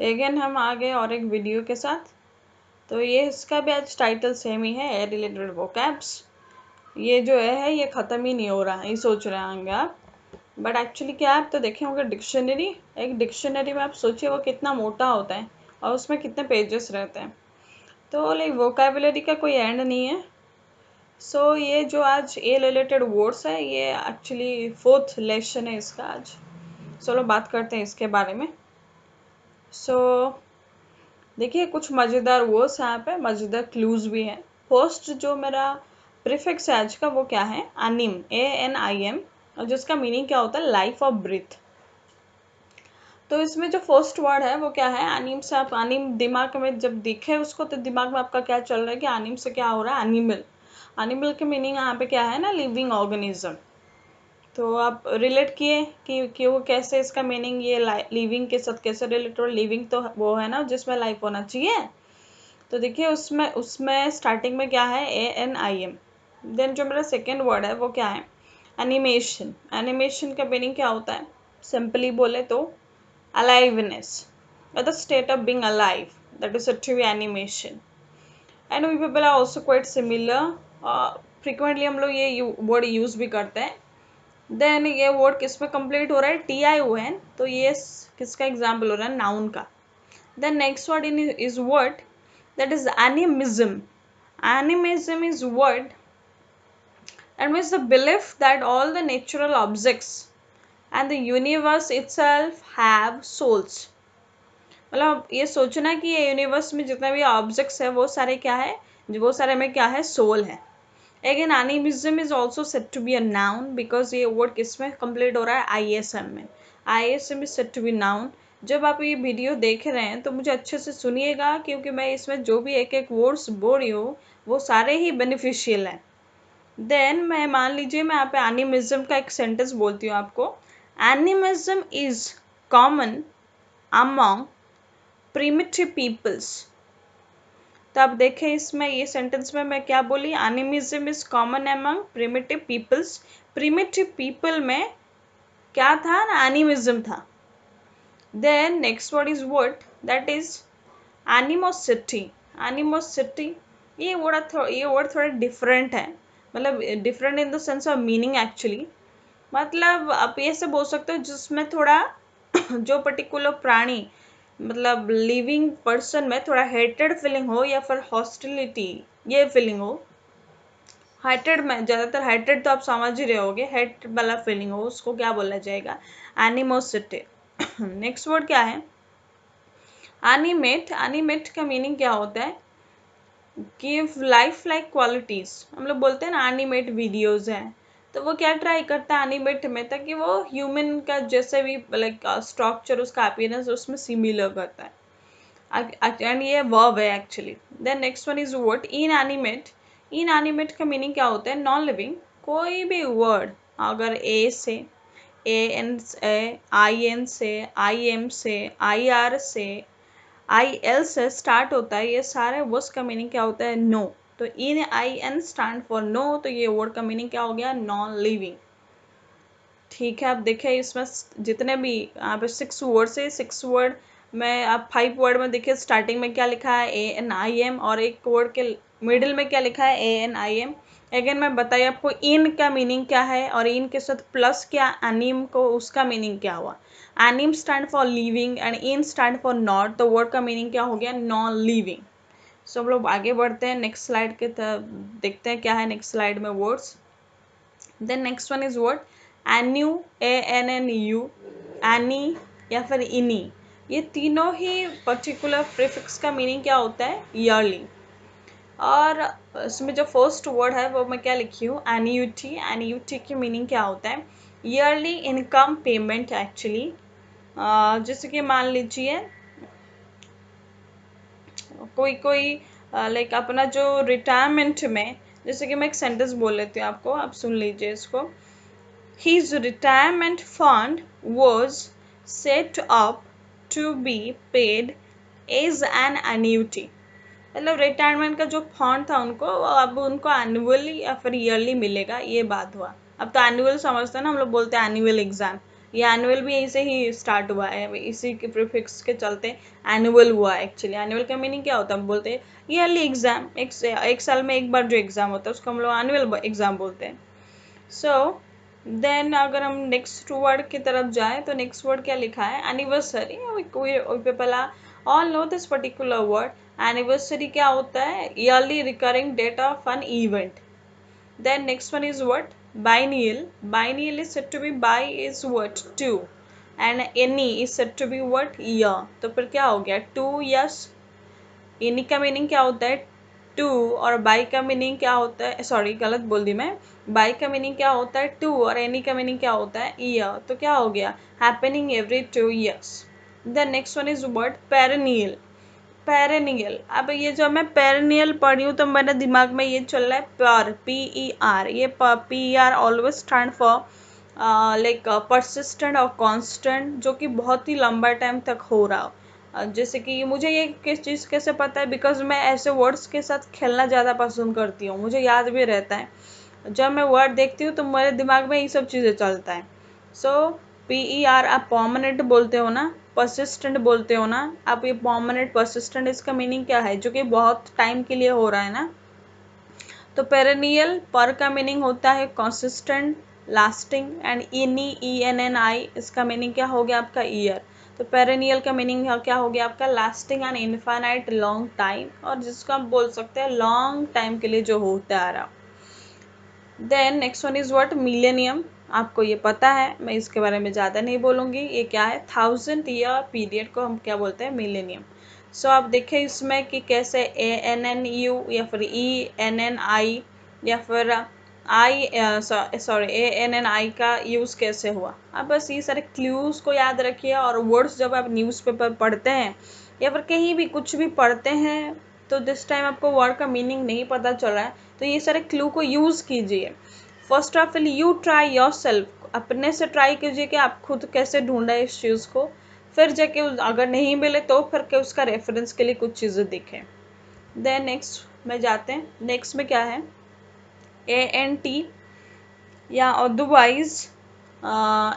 Again हम आ गए और एक वीडियो के साथ। तो ये इसका भी आज टाइटल सेम ही है, ए रिलेटेड वोकैब्स। ये जो है ये ख़त्म ही नहीं हो रहा है, ये सोच रहे होंगे आप, बट एक्चुअली क्या आप तो देखे होंगे डिक्शनरी। एक डिक्शनरी में आप सोचिए वो कितना मोटा होता है और उसमें कितने पेजेस रहते हैं। तो लाइक वोकैबुलरी का कोई एंड नहीं है। सो ये जो आज ए रिलेटेड वर्ड्स है, ये एक्चुअली 4th लेसन है इसका आज। चलो बात करते हैं इसके बारे में। सो देखिए कुछ मज़ेदार वर्ड्स यहाँ पे, मज़ेदार क्लूज भी हैं। फर्स्ट जो मेरा प्रीफिक्स है आज का वो क्या है, एनिम, ANIM, और जिसका मीनिंग क्या होता है, लाइफ ऑफ ब्रीथ। तो इसमें जो फर्स्ट वर्ड है वो क्या है, एनिम से आप, एनिम दिमाग में जब दिखे उसको तो दिमाग में आपका क्या चल रहा है कि एनिम से क्या हो रहा है, एनिमल। एनिमल के मीनिंग यहाँ पे क्या है ना, लिविंग ऑर्गेनिज्म। तो आप रिलेट किए कि वो कैसे, इसका मीनिंग ये लिविंग के साथ कैसे रिलेट हो। लिविंग तो वो है ना जिसमें लाइफ होना चाहिए। तो देखिए उसमें उसमें स्टार्टिंग में क्या है, ANIM। देन जो मेरा सेकेंड वर्ड है वो क्या है, एनिमेशन। एनिमेशन का मीनिंग क्या होता है, सिंपली बोले तो aliveness, the state of being alive, that is said to be animation. And we people are also quite similar, frequently हम लोग ये वर्ड यूज भी करते हैं। देन ये वर्ड किस में कंप्लीट हो रहा है, TION, तो ये किसका एग्जाम्पल हो रहा है, नाउन का। Then next word in is word that is animism. Animism is word and means the belief that all the natural objects and the universe itself have souls. मतलब ये सोचना कि ये यूनिवर्स में जितने भी ऑब्जेक्ट्स है वो सारे क्या है, वो सारे में क्या है, सोल है। Again animism is also set to be a noun, because ये वर्ड किस में कंप्लीट हो रहा है, ISM में। ISM is set to be noun. जब आप ये वीडियो देख रहे हैं तो मुझे अच्छे से सुनिएगा, क्योंकि मैं इसमें जो भी एक एक वर्ड्स बोल रही हूँ वो सारे ही बेनिफिशियल हैं। देन मैं मान लीजिए मैं यहाँ पे एनिमिज्म का एक सेंटेंस बोलती हूँ आपको। Animism is common among primitive peoples. तो आप देखें इसमें ये सेंटेंस में मैं क्या बोली, animism is common among primitive peoples. Primitive people में क्या था ना, एनिमिज्म था। Then next word is what, that is animosity. Animosity ये वर्ड थोड़ा डिफरेंट है, मतलब different in the sense of meaning actually. मतलब आप ये से बोल सकते हो जिसमें थोड़ा जो पर्टिकुलर प्राणी, मतलब लिविंग पर्सन में थोड़ा हेटेड फीलिंग हो या फिर हॉस्टिलिटी ये फीलिंग हो। हेटेड में ज़्यादातर, हेटेड तो आप समझ ही रहे होगे, हेट वाला फीलिंग हो उसको क्या बोला जाएगा, एनिमोसिटी। नेक्स्ट वर्ड क्या है, एनिमेट। एनिमेट का मीनिंग क्या होता है, गिव लाइफ लाइक क्वालिटीज। हम लोग बोलते हैं ना एनिमेट वीडियोज हैं, तो वो क्या ट्राई करता है एनिमेट में, ताकि वो ह्यूमन का जैसे भी लाइक स्ट्रक्चर, उसका अपीयरेंस उसमें सिमिलर करता है। एंड ये वर्ब है actually. Then next one is word inanimate. Inanimate का मीनिंग क्या होता है, नॉन लिविंग। कोई भी वर्ड अगर ए से, AN से, IN से, IM से, IR से, IL से स्टार्ट होता है, ये सारे वर्ड्स का मीनिंग क्या होता है, नो। तो IN स्टैंड फॉर नो, तो ये वर्ड का मीनिंग क्या हो गया, नॉन लिविंग। ठीक है, आप देखिए इसमें जितने भी यहाँ पे 6 वर्ड्स है, 6 वर्ड में आप 5 वर्ड में देखिए स्टार्टिंग में क्या लिखा है, ANIM, और एक वर्ड के मिडिल में क्या लिखा है, ANIM। अगेन मैं बताइए आपको इन का मीनिंग क्या है, और इन के साथ प्लस क्या, एनिम को, उसका मीनिंग क्या हुआ। Anim stand for living and in stand for not, तो वर्ड का मीनिंग क्या हो गया, नॉन लिविंग। सो हम लोग आगे बढ़ते हैं नेक्स्ट स्लाइड के तरफ, देखते हैं क्या है नेक्स्ट स्लाइड में words. Then next one is word annu, ANNU, anni या फिर इनी। ये तीनों ही पर्टिकुलर प्रीफिक्स का मीनिंग क्या होता है, ईयरली। और इसमें जो फर्स्ट वर्ड है वो मैं क्या लिखी हूँ, एन्यूटी। एन्यूटी की मीनिंग क्या होता है, ईयरली इनकम पेमेंट एक्चुअली। जैसे कि मान लीजिए कोई कोई लाइक अपना जो रिटायरमेंट में, जैसे कि मैं एक सेंटेंस बोल लेती हूँ आपको, आप सुन लीजिए इसको। His retirement fund was set up to be paid as an annuity. मतलब रिटायरमेंट का जो फंड था उनको, अब उनको एनुअली या फिर ईयरली मिलेगा, ये बात हुआ। अब तो एनुअल समझते हैं ना, हम लोग बोलते हैं एनुअल एग्जाम, ये एनुअल भी ऐसे ही स्टार्ट हुआ है, इसी के प्रीफिक्स के चलते एनुअल हुआ है। एक्चुअली एनुअल का मीनिंग क्या होता है, हम बोलते हैं ईयरली एग्जाम, एक साल में एक बार जो एग्जाम होता है उसको हम लोग एनुअल एग्जाम बोलते हैं। सो देन अगर हम नेक्स्ट वर्ड की तरफ जाए तो नेक्स्ट वर्ड क्या लिखा है, anniversary. People all know this particular word. Anniversary क्या होता है, yearly recurring date of an event. Then next one is what? Biennial. Biennial is said to be by is what? 2. And any is said to be what? Year. तो फिर क्या हो गया? 2 years. any का meaning क्या होता है? 2. और by का मीनिंग क्या होता है? सॉरी गलत बोल दी मैं। by का मीनिंग क्या होता है? 2. और any का मीनिंग क्या होता है? year. तो क्या हो गया? happening every 2 years. The next one is what? Perennial. Perennial. अब ये जो मैं पेरेनियल पढ़ी हूँ तो मेरे दिमाग में ये चल रहा है पर, PER। ये PER always stand for like persistent और कांस्टेंट, जो कि बहुत ही लंबा टाइम तक हो रहा हो। जैसे कि मुझे ये किस चीज़ कैसे पता है, बिकॉज मैं ऐसे वर्ड्स के साथ खेलना ज़्यादा पसंद करती हूँ, मुझे याद भी रहता है। जब मैं वर्ड देखती हूँ तो मेरे दिमाग में ये सब चीज़ें चलता है। सो PER आप परमानेंट बोलते हो ना, परसिस्टेंट बोलते हो ना आप। ये परमानेंट परसिस्टेंट इसका मीनिंग क्या है, जो कि बहुत टाइम के लिए हो रहा है ना। तो पेरेनियल पर का मीनिंग होता है कंसिस्टेंट, लास्टिंग। एंड ENNI इसका मीनिंग क्या हो गया आपका, ईयर। तो पेरेनियल का मीनिंग क्या हो गया आपका, lasting and infinite long time, और जिसको हम बोल सकते हैं लॉन्ग टाइम के लिए जो होता आ रहा। Then next one is what, millennium. आपको ये पता है, मैं इसके बारे में ज़्यादा नहीं बोलूँगी। ये क्या है, 1000 ईयर पीरियड को हम क्या बोलते हैं, मिलेनियम। सो आप देखें इसमें कि कैसे ANNU या फिर ENNI या फिर ANNI का यूज़ कैसे हुआ। अब बस ये सारे क्लूज़ को याद रखिए, और वर्ड्स जब आप न्यूज़पेपर पढ़ते हैं या फिर कहीं भी कुछ भी पढ़ते हैं तो जिस टाइम आपको वर्ड का मीनिंग नहीं पता चल रहा है तो ये सारे क्लू को यूज़ कीजिए। First of all you try your self, अपने से ट्राई कीजिए कि आप खुद कैसे ढूंढा है इस चीज़ को। फिर जाके अगर नहीं मिले तो फिर के उसका रेफरेंस के लिए कुछ चीज़ें दिखें। देन नेक्स्ट में जाते हैं, नेक्स्ट में क्या है, ANT या अदरवाइज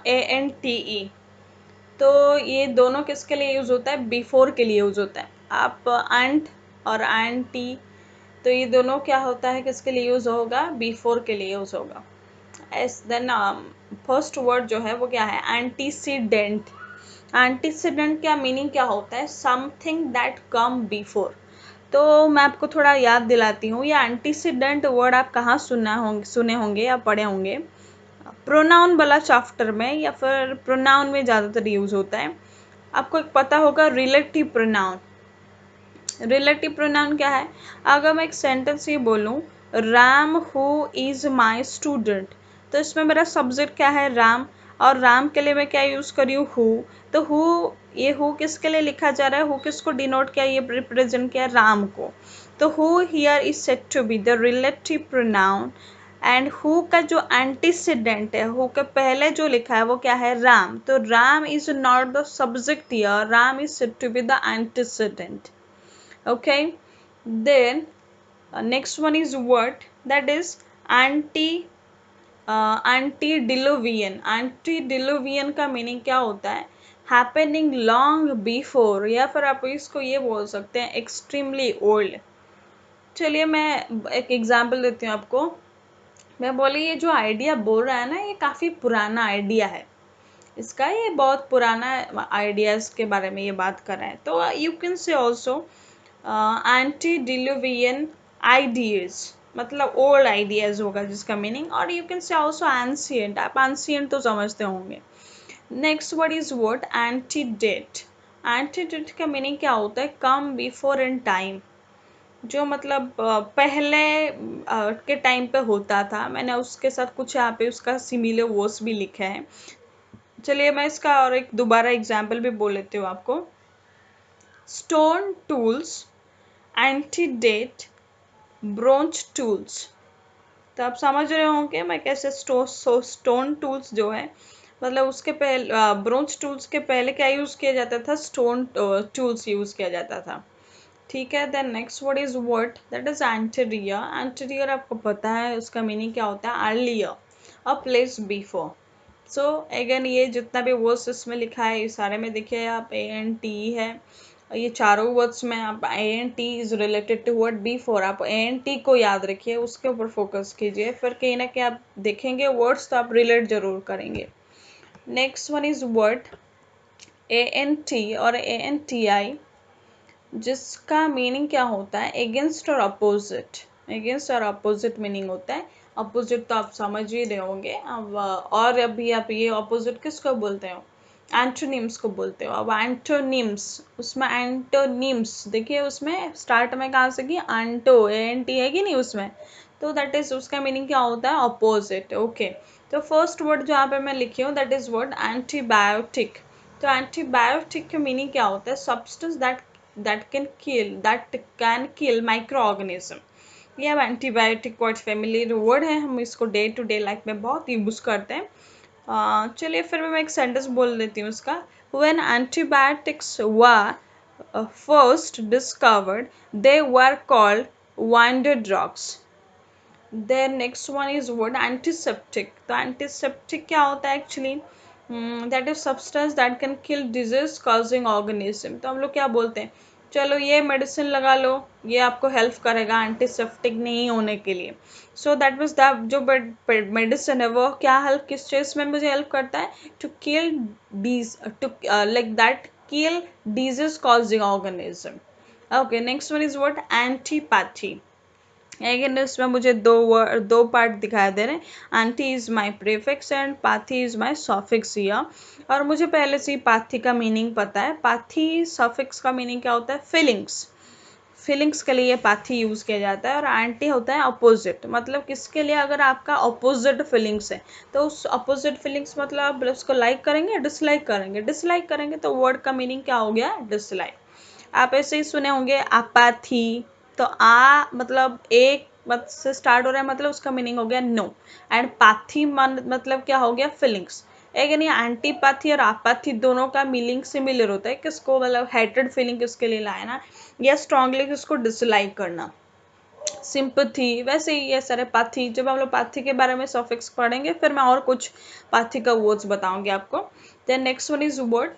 ANTE। तो ये दोनों किसके लिए यूज़ होता है, बिफोर के लिए यूज़ होता है। आप एंट और एंटी, तो ये दोनों क्या होता है, किसके लिए यूज़ होगा, बिफोर के लिए यूज़ होगा। देन फर्स्ट वर्ड जो है वो क्या है, एंटीसीडेंट। एंटीसीडेंट का मीनिंग क्या होता है, समथिंग दैट कम बिफोर। तो मैं आपको थोड़ा याद दिलाती हूँ, ये एंटीसीडेंट वर्ड आप कहाँ सुने होंगे या पढ़े होंगे, प्रोनाउन वाला चैप्टर में या फिर प्रोनाउन में ज़्यादातर यूज़ होता है। आपको एक पता होगा रिलेटिव प्रोनाउन। रिलेटिव प्रोनाउन क्या है, अगर मैं एक सेंटेंस ये बोलूँ, Ram who is my student, तो इसमें मेरा सब्जेक्ट क्या है, राम, और राम के लिए मैं क्या यूज़ करी हूँ, हु। तो हु, ये हु किसके लिए लिखा जा रहा है, हु किसको डिनोट किया, ये रिप्रेजेंट किया राम को। तो who here is said to be the relative pronoun. And who का जो एंटीसीडेंट है, हु के पहले जो लिखा है वो क्या है, राम। तो Ram is not the subject here, Ram is said to be the antecedent. Okay, then next one is what, that is antediluvian। antediluvian का मीनिंग क्या होता है, happening long before, या फिर आप इसको ये बोल सकते हैं extremely old। चलिए मैं एक एग्जांपल देती हूँ आपको। मैं बोली ये जो आइडिया बोल रहा है ना, ये काफ़ी पुराना आइडिया है इसका, ये बहुत पुराना आइडियाज़ के बारे में ये बात कर रहे हैं। तो you can say also antediluvian ideas, मतलब ओल्ड आइडियाज होगा जिसका मीनिंग। और you can say also ancient, आप एंशियंट तो समझते होंगे। Next word is what, antedate. Antedate का मीनिंग क्या होता है, कम बिफोर इन टाइम, जो मतलब पहले के टाइम पे होता था। मैंने उसके साथ कुछ यहाँ पे उसका सिमिलर वर्ड्स भी लिखे हैं। चलिए मैं इसका और एक दोबारा एग्जाम्पल भी बोल लेती हूँ आपको। Stone tools, antedate, bronze tools. तो आप समझ रहे होंगे मैं कैसे स्टोन टूल्स जो है, मतलब उसके पहले ब्रोंज टूल्स के पहले क्या यूज़ किया जाता था, स्टोन टूल्स यूज़ किया जाता था। ठीक है। Then next word is word, that is anterior. Anterior आपको पता है उसका मीनिंग क्या होता है, earlier, a place before. So again ये जितना भी वर्ड्स इसमें लिखा है, इस सारे में देखिए आप ANT है, ये चारों वर्ड्स में आप ANT is related to word before, आप ANT को याद रखिए, उसके ऊपर फोकस कीजिए, फिर कहीं ना कहीं आप देखेंगे वर्ड्स तो आप रिलेट जरूर करेंगे। Next one is word ANT और ANTI, जिसका मीनिंग क्या होता है, अगेंस्ट और अपोजिट। अगेंस्ट और अपोजिट मीनिंग होता है। अपोजिट तो आप समझ ही रहे होंगे। अब और अभी आप ये अपोजिट किसको बोलते हो, एंटोनिम्स को बोलते हो। अब एंटोनिम्स, उसमें एंटोनिम्स देखिए, उसमें स्टार्ट में कहाँ से की एंटो, ANT है कि नहीं उसमें, तो दैट इज उसका मीनिंग क्या होता है, अपोजिट। ओके, तो फर्स्ट वर्ड जो यहाँ पे मैं लिखी हूँ दैट इज वर्ड एंटीबायोटिक। तो एंटीबायोटिक का मीनिंग क्या होता है, substance that can kill microorganism। ये अब एंटीबायोटिक वर्ड फेमिलियर वर्ड है, हम इसको डे टू डे लाइफ में बहुत यूज करते हैं। चलिए फिर मैं एक सेंटेंस बोल देती हूँ उसका। When antibiotics were first discovered, they were called wonder drugs। Then next one is word antiseptic। तो antiseptic क्या होता है actually, that is substance that can kill disease causing organism. तो हम लोग क्या बोलते हैं, चलो ये मेडिसिन लगा लो, ये आपको हेल्प करेगा एंटीसेप्टिक नहीं होने के लिए। सो दैट मीन्स दैट जो मेडिसिन है वो क्या हेल्प, किस चीज़ में मुझे हेल्प करता है, to kill dis, to like that kill disease causing organism. Okay, next one is what, antipathy. Again इसमें मुझे दो पार्ट दिखाई दे रहे हैं। Anti is my prefix and pathy is my suffix here. और मुझे पहले से ही पाथी का मीनिंग पता है। पाथी सॉफिक्स का मीनिंग क्या होता है, फीलिंग्स। फीलिंग्स के लिए ये पाथी यूज किया जाता है। और एंटी होता है अपोजिट, मतलब किसके लिए, अगर आपका अपोजिट फीलिंग्स है तो उस अपोजिट फीलिंग्स मतलब आप उसको लाइक करेंगे डिसलाइक करेंगे, डिसलाइक करेंगे तो वर्ड का मीनिंग क्या हो गया, डिसलाइक। आप ऐसे ही सुने होंगे अपाथी। तो आ मतलब एक मत से स्टार्ट हो रहा है, मतलब उसका मीनिंग हो गया नो। एंड पाथी मतलब क्या हो गया, फीलिंग्स। एक नहीं, एंटीपैथी और आपाथी दोनों का मीनिंग सिमिलर होता है। किसको मतलब हेटेड फीलिंग किसके लिए लाए ना, या स्ट्रांगली किसको डिसलाइक करना, सिंपथी। वैसे ही ये सारे पाथी, जब हम लोग पाथी के बारे में सफिक्स पढ़ेंगे फिर मैं और कुछ पाथी का वर्ड्स बताऊंगी आपको। Then next one is word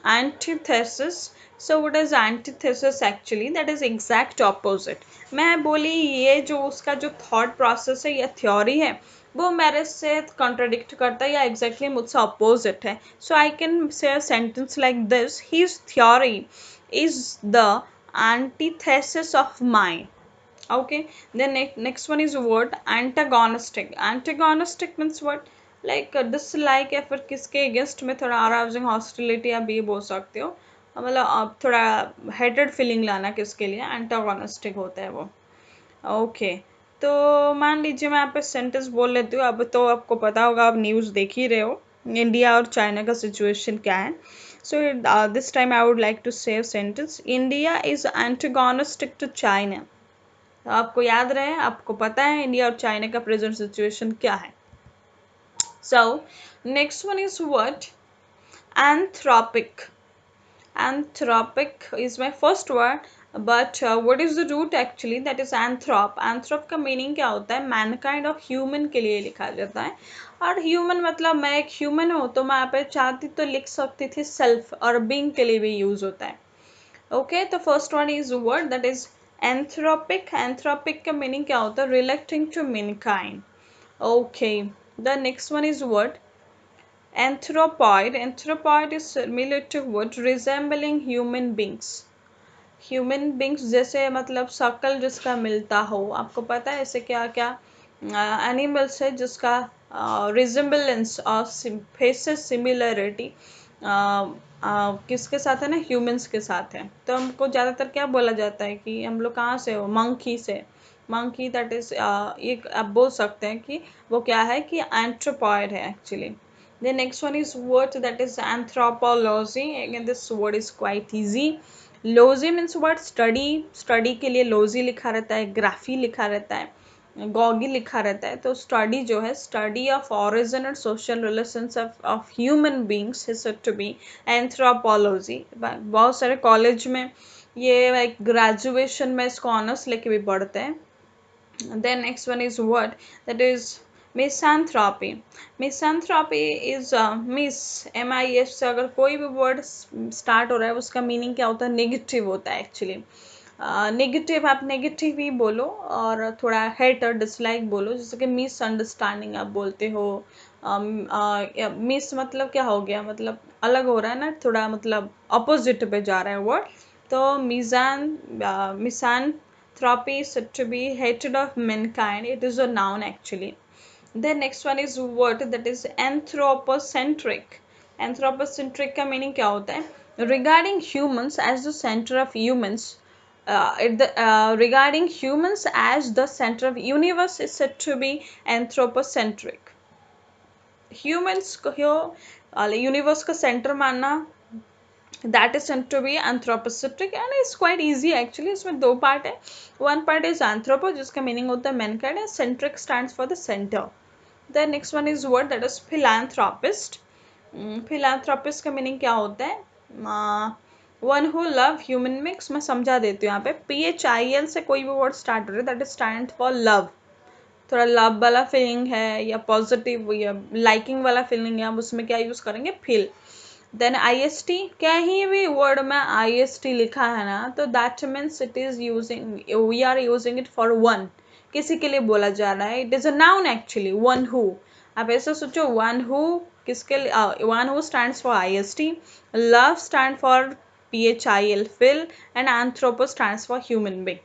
antithesis। So what is antithesis actually, that is exact opposite। मैं बोली ये जो उसका जो थॉट प्रोसेस है या थ्योरी है वो मेरे से कॉन्ट्रडिक्ट करता है या एग्जैक्टली मुझसे अपोजिट है। सो I can say a sentence like this, his theory is the antithesis of mine। Okay, then next one is word antagonistic। antagonistic means what, like dislike या फिर किसके अगेंस्ट में थोड़ा अराउजिंग हॉस्टिलिटी आप ये बोल सकते हो, मतलब आप थोड़ा हेटेड फीलिंग लाना किसके लिए, एंटागोनिस्टिक होता है वो। ओके, तो मान लीजिए मैं यहाँ पे सेंटेंस बोल लेती हूँ। अब तो आपको पता होगा, आप न्यूज़ देख ही रहे हो इंडिया और चाइना का सिचुएशन क्या है। So this time I would like to say sentence, India is antagonistic to China. आपको याद रहे, आपको पता है इंडिया और चाइना का प्रेजेंट सिचुएशन क्या है। So next one is what, anthropic। anthropic is my first word, but what is the root actually, that is anthrop। anthrop का meaning क्या होता है, mankind of human के लिए लिखा जाता है। और human मतलब मैं एक human हूँ, तो मैं यहाँ पे चाहती तो लिख सकती थी self, और being के लिए भी यूज होता है। ओके, तो first one is word that is anthropic. Anthropic का मीनिंग क्या होता है, relating to mankind. Okay, the next one is word anthropoid. Anthropoid is similar to word resembling human beings. Human beings जैसे मतलब शक्ल जिसका मिलता हो, आपको पता है ऐसे क्या क्या एनिमल्स है जिसका रिजेंबलेंस और फेसेस सिमिलरिटी किसके साथ है ना, ह्यूमंस के साथ है। तो हमको ज़्यादातर क्या बोला जाता है कि हम लोग कहाँ से हो, मंकी से। मंकी दैट इज एक आप बोल सकते हैं कि वो क्या है कि एंथ्रोपॉइड है actually. The next one is word that is anthropology। Again this word is quite easy। logy means what, study। study के लिए logy लिखा रहता है, ग्राफी लिखा रहता है, गॉगी लिखा रहता है। तो स्टडी जो है, स्टडी ऑफ ऑरिजिन और social relations of human beings is said to be anthropology. बहुत सारे कॉलेज में ये एक ग्रेजुएशन में इसको ऑनर्स लेके भी पढ़ते हैं। Then next one is word that is misanthropy, misanthropy is mis, MIS से अगर कोई भी वर्ड स्टार्ट हो रहा है उसका मीनिंग क्या होता है, नेगेटिव होता है एक्चुअली। नेगेटिव आप नेगेटिव ही बोलो और थोड़ा हेट और डिसलाइक बोलो, जैसे कि मिसअंडरस्टैंडिंग आप बोलते हो। मिस मतलब क्या हो गया, मतलब अलग हो रहा है ना, थोड़ा मतलब अपोजिट पे जा रहा है वर्ड। तो मिसैंथ्रोपी is said to be hatred of mankind. It is a noun actually. The next one is word that is anthropocentric. Anthropocentric का meaning क्या होता है, regarding humans as the center of humans, regarding humans as the center of universe is said to be anthropocentric. Humans को universe का centre मानना, that is said to be anthropocentric and it's quite easy actually. इसमें दो part है, one part is anthropo जिसका meaning होता है Mankind, and centric stands for the center. The next one is word that is philanthropist. philanthropist का meaning क्या होता है, one who love human mix. मैं समझा देती हूँ यहाँ पे, PHIL से कोई भी वर्ड स्टार्ट हो रहा है, that is stand for love. थोड़ा लव वाला फीलिंग है या पॉजिटिव या लाइकिंग वाला फीलिंग है, हम उसमें क्या यूज करेंगे, फील। देन IST, कहीं भी वर्ड में IST लिखा है ना, तो that means it is using, we are using it for one, किसी के लिए बोला जा रहा है, it is a noun actually, one who. आप ऐसा सोचो, वन हु किसके लिए, one who stands for IST, love stand for PHIL phil, and anthropo stands for human being.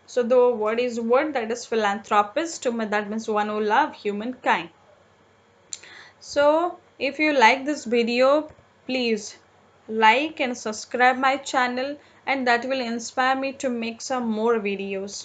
So the word is word that is philanthropist, that means one who love humankind. So if you like this video, please like and subscribe my channel, and that will inspire me to make some more videos.